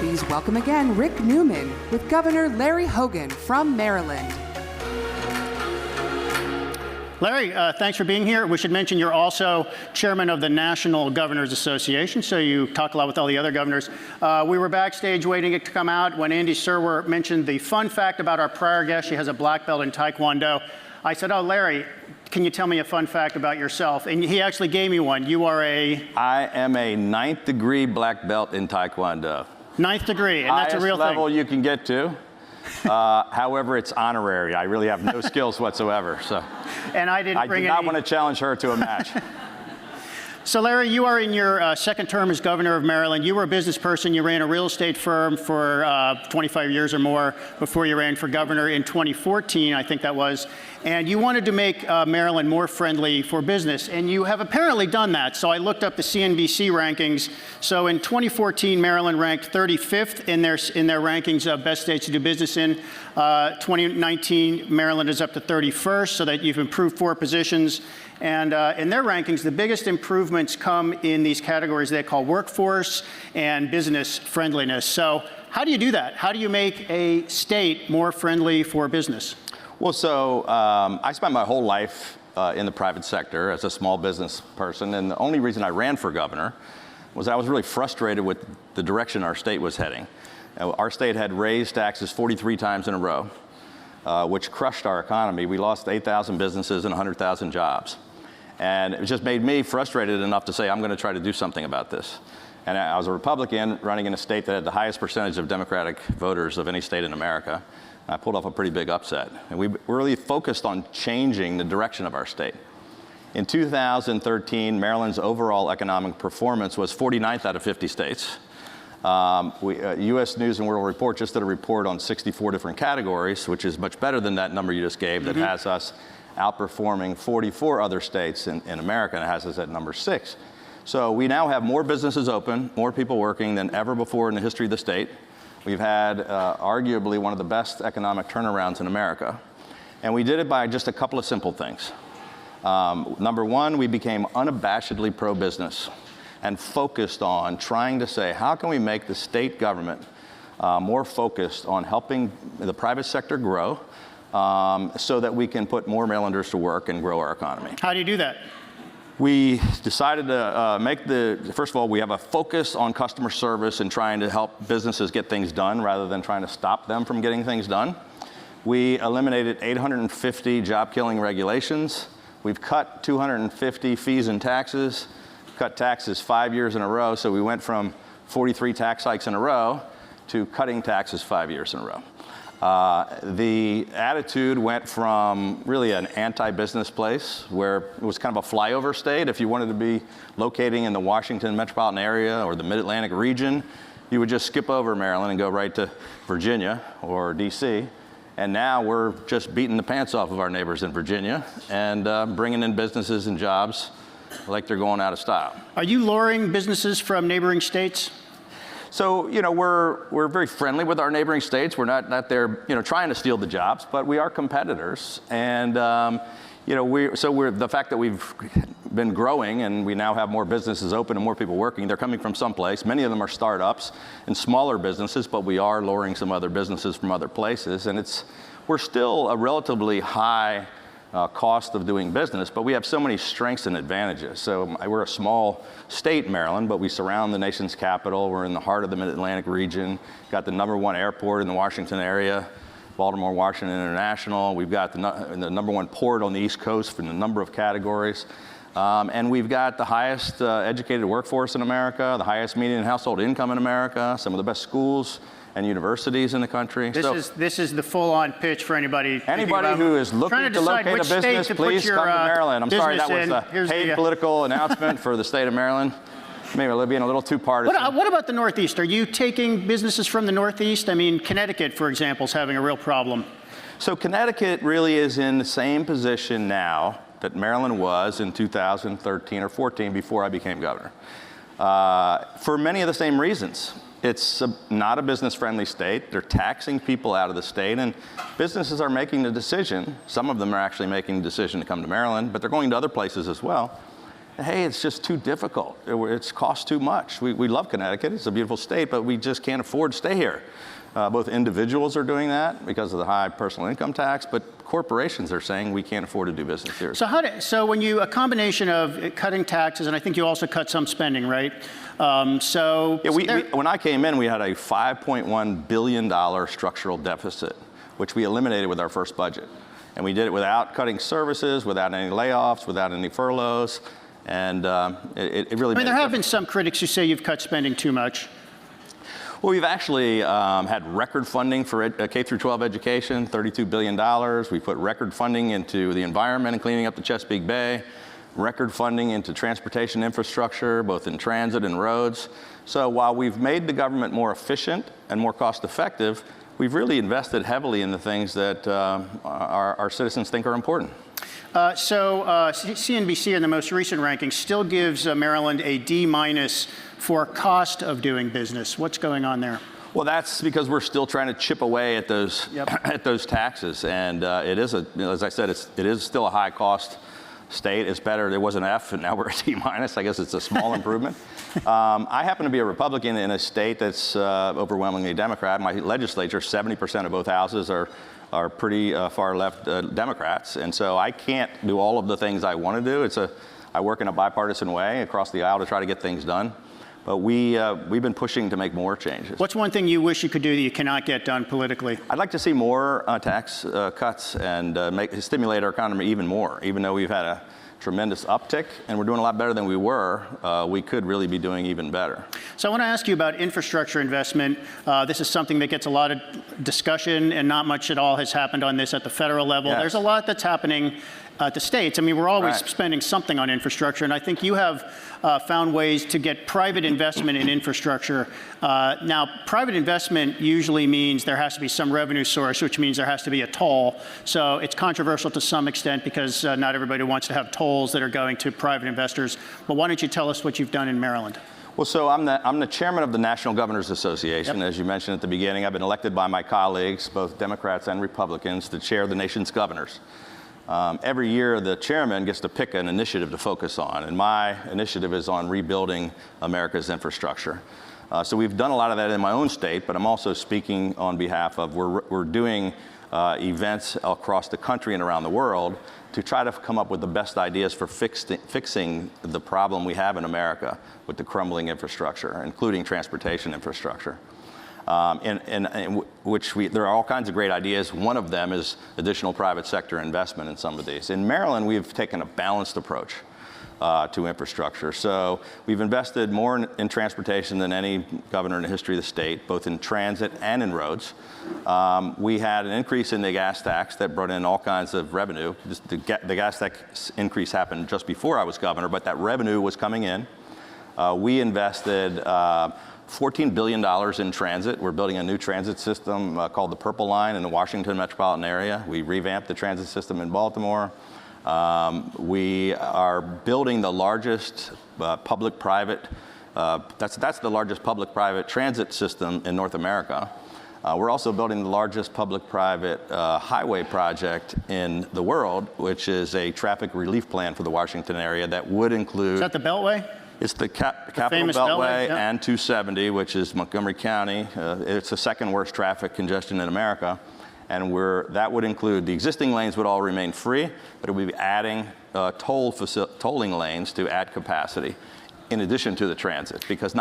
Please welcome again Rick Newman with Governor Larry Hogan from Maryland. Larry, thanks for being here. We should mention you're also chairman of the National Governors Association, so you talk a lot with all the other governors. We were backstage waiting it to come out when Andy Serwer mentioned the fun fact about our prior guest. She has a black belt in Taekwondo. I said, oh, Larry, can you tell me a fun fact about yourself? And he actually gave me one. You are I am a 9th degree black belt in Taekwondo. 9th degree, and that's a real thing. Highest level you can get to. However, it's honorary. I really have no skills whatsoever. So, and I did not want to challenge her to a match. So, Larry, you are in your second term as governor of Maryland. You were a business person. You ran a real estate firm for 25 years or more before you ran for governor in 2014, I think that was. And you wanted to make Maryland more friendly for business, and you have apparently done that. So I looked up the CNBC rankings. So in 2014, Maryland ranked 35th in their rankings of best states to do business in. 2019, Maryland is up to 31st, so that you've improved 4 positions. And in their rankings, the biggest improvements come in these categories they call workforce and business friendliness. So how do you do that? How do you make a state more friendly for business? Well, so I spent my whole life in the private sector as a small business person, and the only reason I ran for governor was I was really frustrated with the direction our state was heading. Our state had raised taxes 43 times in a row, which crushed our economy. We lost 8,000 businesses and 100,000 jobs. And it just made me frustrated enough to say, I'm going to try to do something about this. And I was a Republican running in a state that had the highest percentage of Democratic voters of any state in America. I pulled off a pretty big upset. And we really focused on changing the direction of our state. In 2013, Maryland's overall economic performance was 49th out of 50 states. U.S. News and World Report just did a report on 64 different categories, which is much better than that number you just gave, that has us outperforming 44 other states in America, and it has us at number 6. So we now have more businesses open, more people working than ever before in the history of the state. We've had arguably one of the best economic turnarounds in America. And we did it by just a couple of simple things. Number one, we became unabashedly pro-business and focused on trying to say, how can we make the state government more focused on helping the private sector grow so that we can put more Marylanders to work and grow our economy? How do you do that? We decided to first of all, we have a focus on customer service and trying to help businesses get things done rather than trying to stop them from getting things done. We eliminated 850 job-killing regulations. We've cut 250 fees and taxes, cut taxes 5 years in a row. So we went from 43 tax hikes in a row to cutting taxes 5 years in a row. The attitude went from really an anti-business place where it was kind of a flyover state. If you wanted to be locating in the Washington metropolitan area or the Mid-Atlantic region, you would just skip over Maryland and go right to Virginia or DC. And now we're just beating the pants off of our neighbors in Virginia and bringing in businesses and jobs like they're going out of style. Are you luring businesses from neighboring states? So, we're very friendly with our neighboring states. We're not there, trying to steal the jobs, but we are competitors. And, the fact that we've been growing and we now have more businesses open and more people working, they're coming from someplace. Many of them are startups and smaller businesses, but we are luring some other businesses from other places. And we're still a relatively high cost of doing business, but we have so many strengths and advantages. So we're a small state, Maryland, but we surround the nation's capital. We're in the heart of the Mid-Atlantic region. Got the #1 airport in the Washington area, Baltimore Washington International. We've got the #1 port on the East Coast for the number of categories. And we've got the highest educated workforce in America, the highest median household income in America, some of the best schools and universities in the country. This is the full-on pitch for anybody. Anybody who is looking to locate a business, please come to Maryland. I'm sorry, that was a paid political announcement for the state of Maryland. Maybe we're being a little too partisan. What about the Northeast? Are you taking businesses from the Northeast? I mean, Connecticut, for example, is having a real problem. So Connecticut really is in the same position now that Maryland was in 2013 or 14 before I became governor, for many of the same reasons. It's not a business-friendly state. They're taxing people out of the state, and businesses are making the decision. Some of them are actually making the decision to come to Maryland, but they're going to other places as well. hey, it's just too difficult. It's cost too much. We love Connecticut. It's a beautiful state, but we just can't afford to stay here. Both individuals are doing that because of the high personal income tax, but corporations are saying we can't afford to do business here. So when you, a combination of cutting taxes, and I think you also cut some spending, right? When I came in, we had a $5.1 billion structural deficit, which we eliminated with our first budget. And we did it without cutting services, without any layoffs, without any furloughs. And it really there have been some critics who say you've cut spending too much. Well, we've actually had record funding for K-12 education, $32 billion. We put record funding into the environment and cleaning up the Chesapeake Bay, record funding into transportation infrastructure, both in transit and roads. So while we've made the government more efficient and more cost-effective, we've really invested heavily in the things that our citizens think are important. CNBC in the most recent ranking still gives Maryland a D- for cost of doing business. What's going on there? Well, that's because we're still trying to chip away at those at those taxes, and it is as I said, it is still a high-cost state. It's better. There was an F, and now we're a D-. I guess it's a small improvement. I happen to be a Republican in a state that's overwhelmingly Democrat. My legislature, 70% of both houses are pretty far left Democrats, and so I can't do all of the things I want to do. I work in a bipartisan way across the aisle to try to get things done. But we've been pushing to make more changes. What's one thing you wish you could do that you cannot get done politically? I'd like to see more tax cuts and stimulate our economy even more. Even though we've had a tremendous uptick and we're doing a lot better than we were, we could really be doing even better. So I want to ask you about infrastructure investment. This is something that gets a lot of discussion, and not much at all has happened on this at the federal level. Yes. There's a lot that's happening at the states. I mean, we're always spending something on infrastructure, and I think you have found ways to get private investment in infrastructure. Now, private investment usually means there has to be some revenue source, which means there has to be a toll. So it's controversial to some extent because not everybody wants to have tolls that are going to private investors. But why don't you tell us what you've done in Maryland? Well, so I'm the chairman of the National Governors Association. As you mentioned at the beginning. I've been elected by my colleagues, both Democrats and Republicans, to chair the nation's governors. Every year, the chairman gets to pick an initiative to focus on, and my initiative is on rebuilding America's infrastructure. So we've done a lot of that in my own state, but I'm also speaking on behalf of, we're doing events across the country and around the world to try to come up with the best ideas for fixing the problem we have in America with the crumbling infrastructure, including transportation infrastructure. There are all kinds of great ideas. One of them is additional private sector investment in some of these. In Maryland, we've taken a balanced approach to infrastructure. So we've invested more in transportation than any governor in the history of the state, both in transit and in roads. We had an increase in the gas tax that brought in all kinds of revenue. The gas tax increase happened just before I was governor, but that revenue was coming in. We invested $14 billion in transit. We're building a new transit system called the Purple Line in the Washington metropolitan area. We revamped the transit system in Baltimore. We are building the largest public-private, that's the largest public-private transit system in North America. We're also building the largest public-private highway project in the world, which is a traffic relief plan for the Washington area that would include— Is that the Beltway? It's the Capital Beltway and 270, which is Montgomery County. It's the second worst traffic congestion in America. And that would include, the existing lanes would all remain free, but it would be adding tolling lanes to add capacity in addition to the transit, because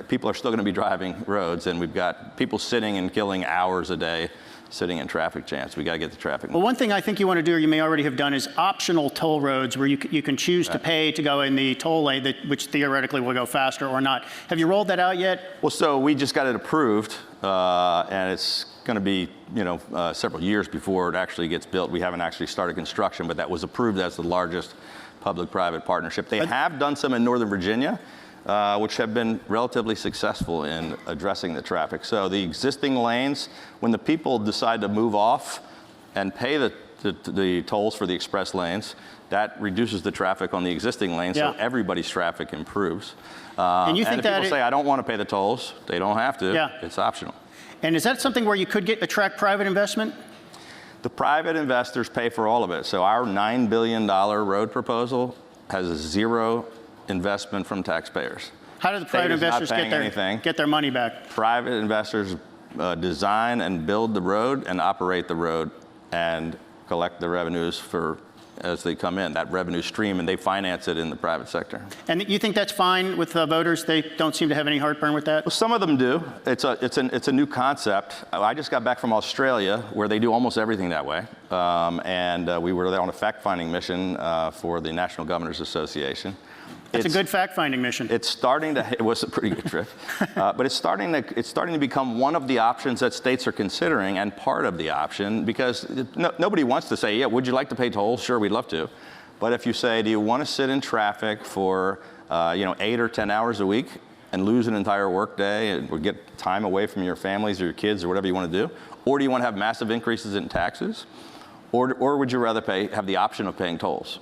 people are still going to be driving roads, and we've got people sitting and killing hours a day sitting in traffic jams. We got to get the traffic moving. Well, one thing I think you want to do, or you may already have done, is optional toll roads where you can choose to pay to go in the toll lane, which theoretically will go faster or not. Have you rolled that out yet? Well, so we just got it approved, and it's going to be, several years before it actually gets built. We haven't actually started construction, but that was approved as the largest public-private partnership. They have done some in Northern Virginia, which have been relatively successful in addressing the traffic. So the existing lanes, when the people decide to move off and pay the tolls for the express lanes, that reduces the traffic on the existing lanes, so everybody's traffic improves. And you think if people say, I don't want to pay the tolls, they don't have to. It's optional. And is that something where you could attract private investment? The private investors pay for all of it. So our $9 billion road proposal has zero investment from taxpayers. How do the private investors get their money back? Private investors design and build the road and operate the road and collect the revenues as they come in, that revenue stream, and they finance it in the private sector. And you think that's fine with voters? They don't seem to have any heartburn with that? Well, some of them do. It's a new concept. I just got back from Australia, where they do almost everything that way. We were there on a fact-finding mission for the National Governors Association. It's a good fact-finding mission. It was a pretty good trip, but it's starting to become one of the options that states are considering, and part of the option, because nobody wants to say, yeah, would you like to pay tolls? Sure, we'd love to. But if you say, do you want to sit in traffic for 8 or 10 hours a week and lose an entire workday and get time away from your families or your kids or whatever you want to do? Or do you want to have massive increases in taxes? Or would you rather have the option of paying tolls?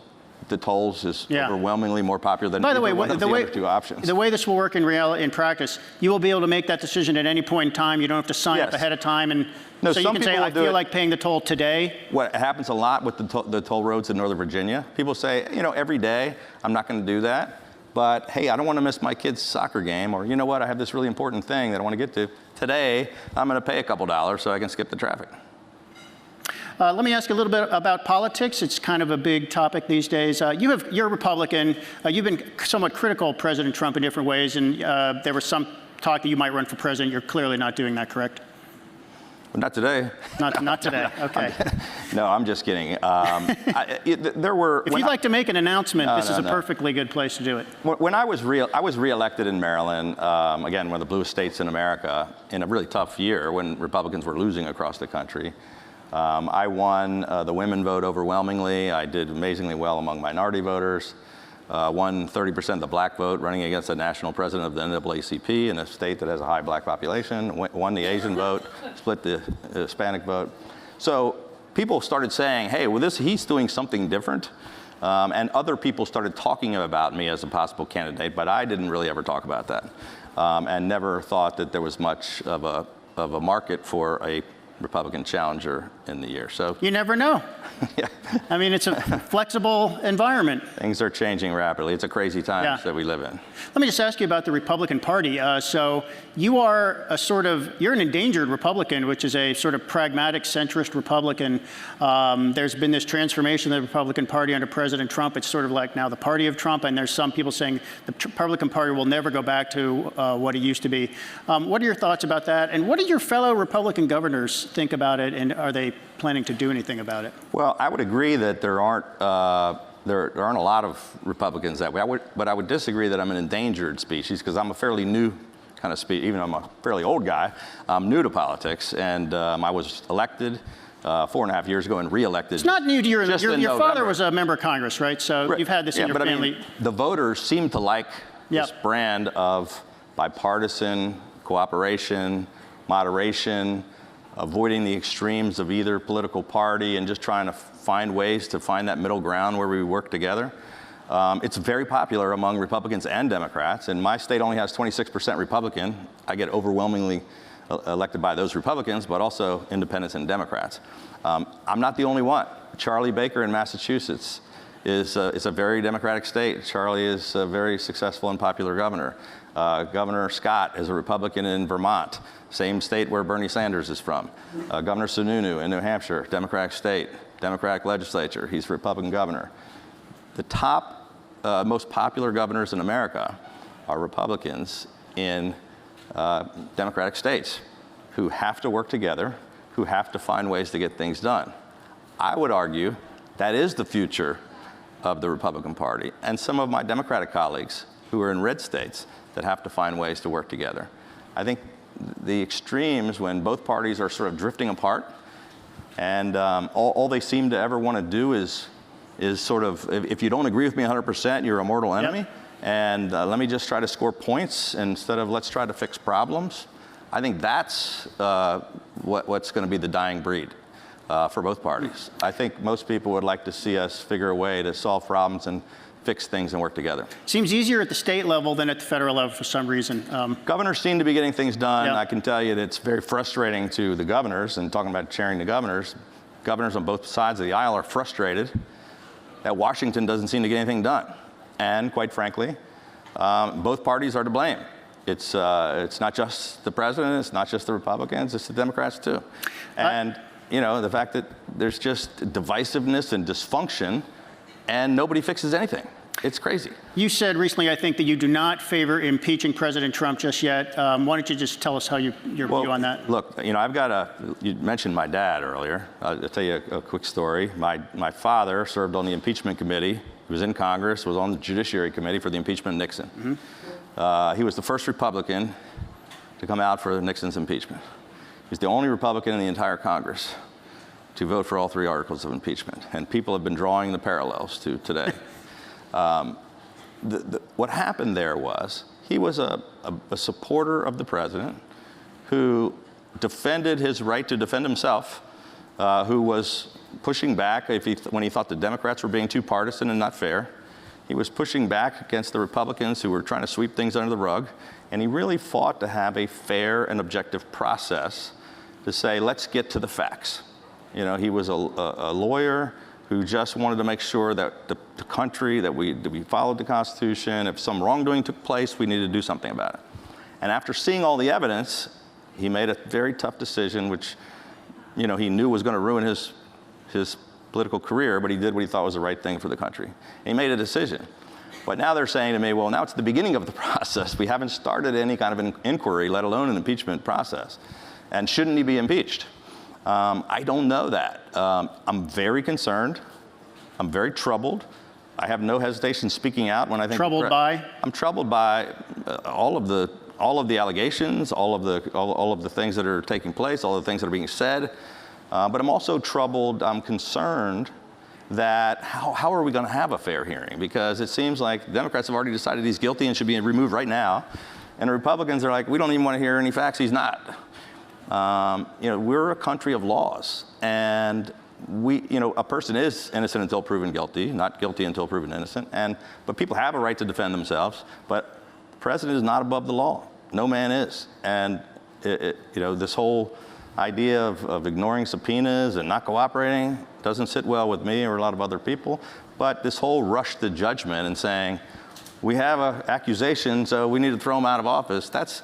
The tolls is overwhelmingly more popular than By the way, one of the other two options. The way this will work in practice, you will be able to make that decision at any point in time. You don't have to sign up ahead of time, and so you can say, I feel like paying the toll today. What happens a lot with the toll roads in Northern Virginia, people say, every day I'm not going to do that, but hey, I don't want to miss my kid's soccer game, or you know what, I have this really important thing that I want to get to. Today, I'm going to pay a couple dollars so I can skip the traffic. Let me ask you a little bit about politics. It's kind of a big topic these days. You're a Republican. You've been somewhat critical of President Trump in different ways, and there was some talk that you might run for president. You're clearly not doing that, correct? Not today. Not today. Okay. No, I'm just kidding. There were. If you'd like to make an announcement, this is a perfectly good place to do it. When I was reelected in Maryland, again, one of the bluest states in America, in a really tough year when Republicans were losing across the country. I won the women vote overwhelmingly. I did amazingly well among minority voters. Won 30% of the black vote, running against the national president of the NAACP in a state that has a high black population. Won the Asian vote, split the Hispanic vote. So people started saying, hey, well, he's doing something different. And other people started talking about me as a possible candidate, but I didn't really ever talk about that. And never thought that there was much of a market for a Republican challenger in the year. So you never know. Yeah. I mean, it's a flexible environment. Things are changing rapidly. It's a crazy time that we live in. Let me just ask you about the Republican Party. So you are you're an endangered Republican, which is a sort of pragmatic centrist Republican. There's been this transformation of the Republican Party under President Trump. It's sort of like now the party of Trump, and there's some people saying the Republican Party will never go back to what it used to be. What are your thoughts about that? And what do your fellow Republican governors think about it, and are they planning to do anything about it? Well, I would agree that there aren't a lot of Republicans that way. But I would disagree that I'm an endangered species, because I'm a fairly new kind of species. Even though I'm a fairly old guy, I'm new to politics, and I was elected 4.5 years ago and re-elected. It's not new to your father was a member of Congress, right? So you've had this in your family. I mean, the voters seem to like this brand of bipartisan cooperation, moderation, avoiding the extremes of either political party, and just trying to find ways to find that middle ground where we work together. It's very popular among Republicans and Democrats, and my state only has 26% Republican. I get overwhelmingly elected by those Republicans, but also independents and Democrats. I'm not the only one. Charlie Baker in Massachusetts is a very Democratic state. Charlie is a very successful and popular governor. Governor Scott is a Republican in Vermont, same state where Bernie Sanders is from. Governor Sununu in New Hampshire, Democratic state, Democratic legislature. He's a Republican governor. The top most popular governors in America are Republicans in Democratic states who have to work together, who have to find ways to get things done. I would argue that is the future of the Republican Party, and some of my Democratic colleagues who are in red states that have to find ways to work together. I think the extremes, when both parties are sort of drifting apart, and all they seem to ever want to do is sort of, if you don't agree with me 100%, you're a mortal enemy. Yep. And let me just try to score points instead of let's try to fix problems. I think that's what's going to be the dying breed for both parties. I think most people would like to see us figure a way to solve problems and fix things and work together. Seems easier at the state level than at the federal level for some reason. Governors seem to be getting things done. Yep. I can tell you that it's very frustrating to the governors, and talking about chairing the governors on both sides of the aisle are frustrated that Washington doesn't seem to get anything done. And quite frankly, both parties are to blame. It's not just the president, it's not just the Republicans, it's the Democrats too. And the fact that there's just divisiveness and dysfunction and nobody fixes anything. It's crazy. You said recently, I think, that you do not favor impeaching President Trump just yet. Why don't you just tell us how your view on that? Look, you mentioned my dad earlier. I'll tell you a quick story. My father served on the impeachment committee. He was in Congress, was on the Judiciary Committee for the impeachment of Nixon. Mm-hmm. He was the first Republican to come out for Nixon's impeachment. He's the only Republican in the entire Congress to vote for all 3 articles of impeachment. And people have been drawing the parallels to today. What happened there was he was a supporter of the president who defended his right to defend himself, who was pushing back when he thought the Democrats were being too partisan and not fair. He was pushing back against the Republicans who were trying to sweep things under the rug. And he really fought to have a fair and objective process to say, let's get to the facts. He was a lawyer who just wanted to make sure that the country, that we followed the Constitution. If some wrongdoing took place, we needed to do something about it. And after seeing all the evidence, he made a very tough decision, which he knew was going to ruin his political career, but he did what he thought was the right thing for the country. And he made a decision. But now they're saying to me, well, now it's the beginning of the process. We haven't started any kind of an inquiry, let alone an impeachment process. And shouldn't he be impeached? I don't know that. I'm very concerned. I'm very troubled. I have no hesitation speaking out when I think. Troubled by? I'm troubled by all of the allegations, all of the things that are taking place, all the things that are being said. But I'm also troubled. I'm concerned that how are we going to have a fair hearing? Because it seems like the Democrats have already decided he's guilty and should be removed right now, and the Republicans are like, we don't even want to hear any facts. He's not. We're a country of laws, and a person is innocent until proven guilty, not guilty until proven innocent. But people have a right to defend themselves. But the president is not above the law. No man is. And this whole idea of ignoring subpoenas and not cooperating doesn't sit well with me or a lot of other people. But this whole rush to judgment and saying we have an accusation, so we need to throw him out of office. That's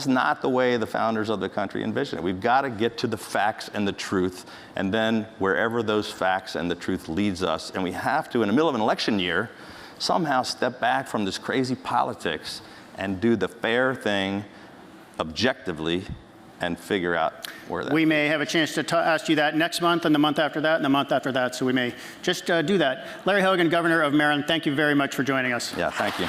not the way the founders of the country envisioned it. We've got to get to the facts and the truth, and then wherever those facts and the truth leads us, and we have to, in the middle of an election year, somehow step back from this crazy politics and do the fair thing objectively and figure out where that. We may have a chance to ask you that next month, and the month after that, and the month after that, so we may just do that. Larry Hogan, Governor of Maryland, thank you very much for joining us. Yeah, thank you.